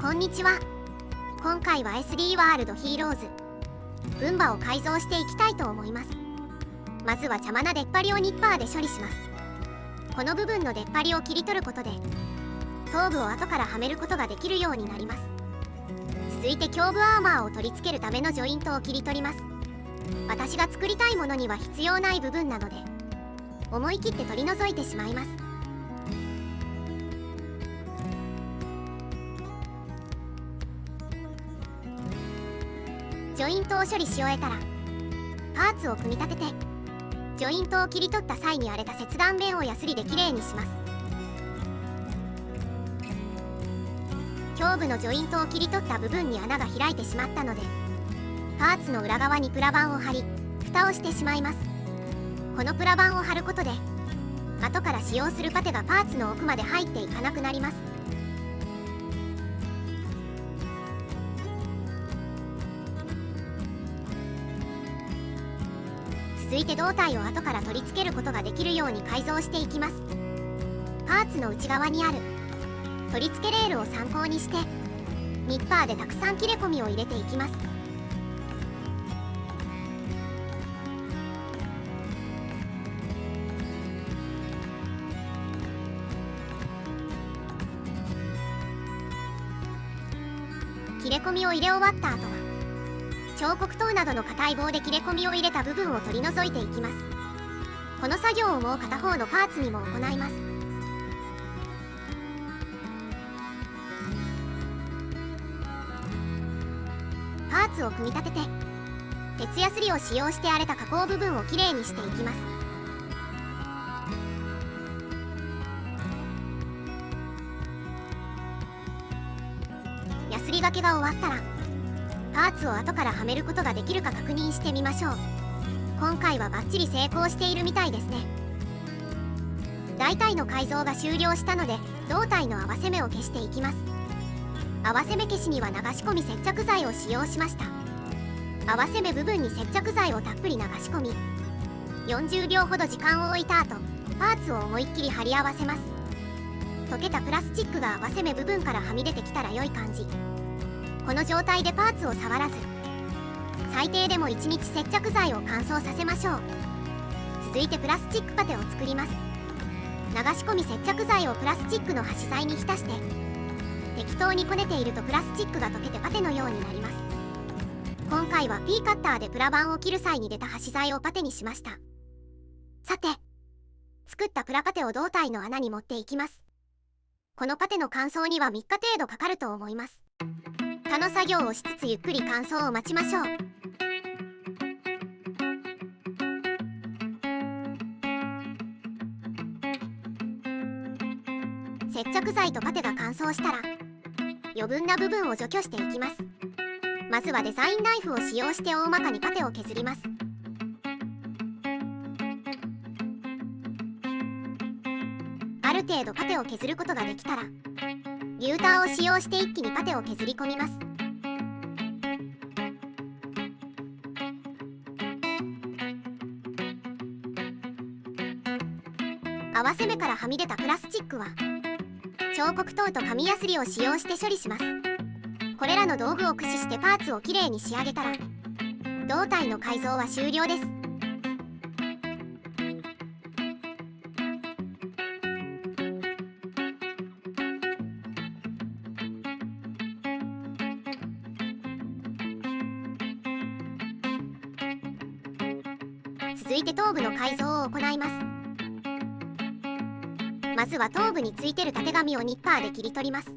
こんにちは。今回は SD ワールドヒーローズ分場を改造していきたいと思います。まずは邪魔な出っ張りをニッパーで処理します。この部分の出っ張りを切り取ることで頭部を後からはめることができるようになります。続いて胸部アーマーを取り付けるためのジョイントを切り取ります。私が作りたいものには必要ない部分なので思い切って取り除いてしまいます。ジョイントを処理し終えたらパーツを組み立ててジョイントを切り取った際に荒れた切断面をヤスリできれいにします。胸部のジョイントを切り取った部分に穴が開いてしまったのでパーツの裏側にプラ板を貼り蓋をしてしまいます。このプラ板を貼ることで後から使用するパテがパーツの奥まで入っていかなくなります。続いて胴体を後から取り付けることができるように改造していきます。パーツの内側にある取り付けレールを参考にしてニッパーでたくさん切れ込みを入れていきます。切れ込みを入れ終わった後は彫刻刀などの硬い棒で切れ込みを入れた部分を取り除いていきます。この作業をもう片方のパーツにも行います。パーツを組み立てて鉄やすりを使用して荒れた加工部分をきれいにしていきます。ヤスリがけが終わったらパーツを後からはめることができるか確認してみましょう。今回はバッチリ成功しているみたいですね。大体の改造が終了したので胴体の合わせ目を消していきます。合わせ目消しには流し込み接着剤を使用しました。合わせ目部分に接着剤をたっぷり流し込み40秒ほど時間を置いた後パーツを思いっきり貼り合わせます。溶けたプラスチックが合わせ目部分からはみ出てきたら良い感じ。この状態でパーツを触らず最低でも1日接着剤を乾燥させましょう。続いてプラスチックパテを作ります。流し込み接着剤をプラスチックの端材に浸して適当にこねているとプラスチックが溶けてパテのようになります。今回は P カッターでプラ板を切る際に出た端材をパテにしました。さて作ったプラパテを胴体の穴に持っていきます。このパテの乾燥には3日程度かかると思います。他の作業をしつつゆっくり乾燥を待ちましょう。接着剤とパテが乾燥したら余分な部分を除去していきます。まずはデザインナイフを使用して大まかにパテを削ります。ある程度パテを削ることができたらリューターを使用して一気にパテを削り込みます。合わせ目からはみ出たプラスチックは彫刻刀と紙やすりを使用して処理します。これらの道具を駆使してパーツをきれいに仕上げたら胴体の改造は終了です。続いて頭部の改造を行います。まずは頭部についてるたてがみをニッパーで切り取ります。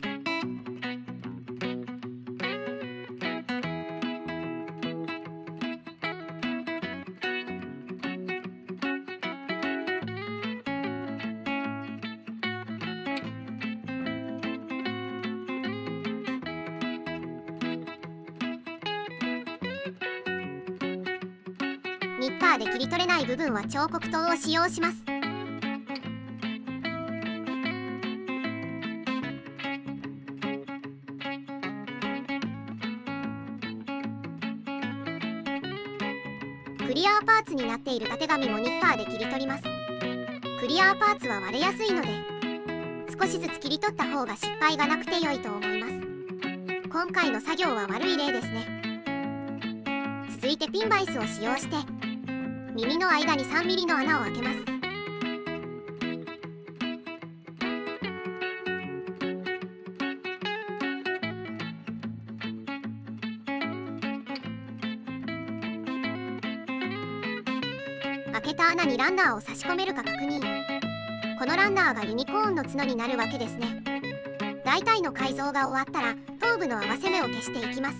ニッパーで切り取れない部分は彫刻刀を使用します。クリアーパーツになっているたてがみもニッパーで切り取ります。クリアーパーツは割れやすいので少しずつ切り取った方が失敗がなくて良いと思います。今回の作業は悪い例ですね。続いてピンバイスを使用して耳の間に 3mm の穴を開けます。開けた穴にランナーを差し込めるか確認。このランナーがユニコーンの角になるわけですね。大体の改造が終わったら頭部の合わせ目を消していきます。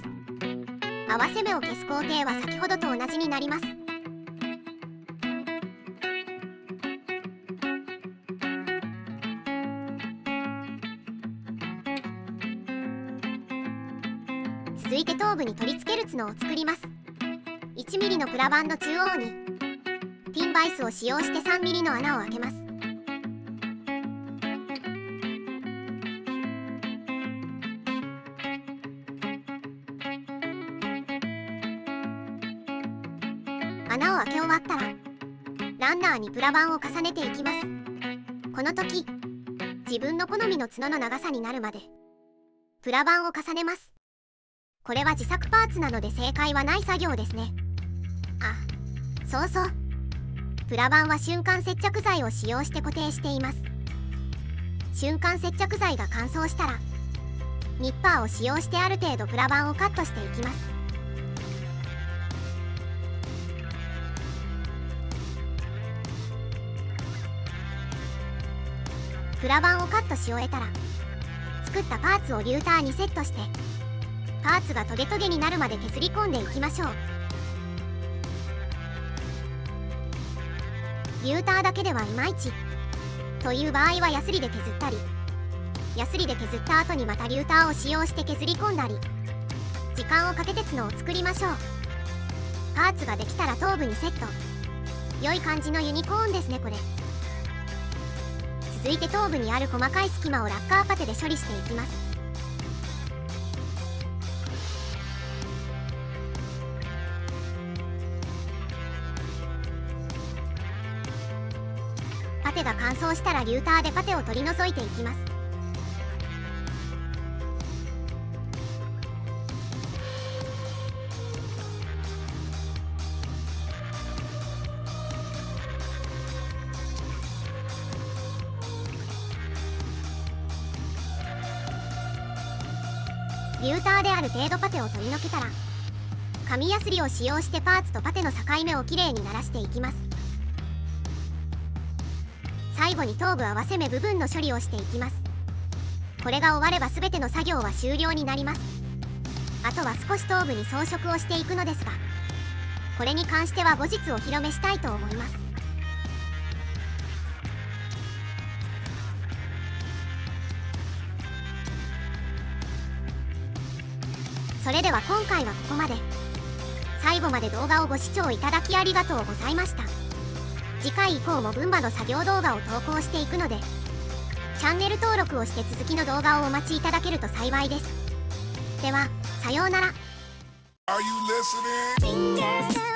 合わせ目を消す工程は先ほどと同じになります。続いて頭部に取り付ける角を作ります。1mm のプラ板の中央にピンバイスを使用して 3mm の穴を開けます。穴を開け終わったらランナーにプラ板を重ねていきます。この時自分の好みの角の長さになるまでプラ板を重ねます。これは自作パーツなので正解はない作業ですね。あ、そうそう、プラ板は瞬間接着剤を使用して固定しています。瞬間接着剤が乾燥したらニッパーを使用してある程度プラ板をカットしていきます。プラ板をカットし終えたら作ったパーツをリューターにセットしてパーツがトゲトゲになるまで削り込んでいきましょう。リューターだけではいまいちという場合はヤスリで削ったり、ヤスリで削った後にまたリューターを使用して削り込んだり、時間をかけて角を作りましょう。パーツができたら頭部にセット。良い感じのユニコーンですねこれ。続いて頭部にある細かい隙間をラッカーパテで処理していきます。パテが乾燥したらリューターでパテを取り除いていきます。リューターである程度パテを取り除けたら紙やすりを使用してパーツとパテの境目をきれいにならしていきます。最後に頭部合わせ目部分の処理をしていきます。これが終われば全ての作業は終了になります。あとは少し頭部に装飾をしていくのですが、これに関しては後日お披露目したいと思います。それでは今回はここまで。最後まで動画をご視聴いただきありがとうございました。次回以降も分馬の作業動画を投稿していくので、チャンネル登録をして続きの動画をお待ちいただけると幸いです。では、さようなら。Are you listening?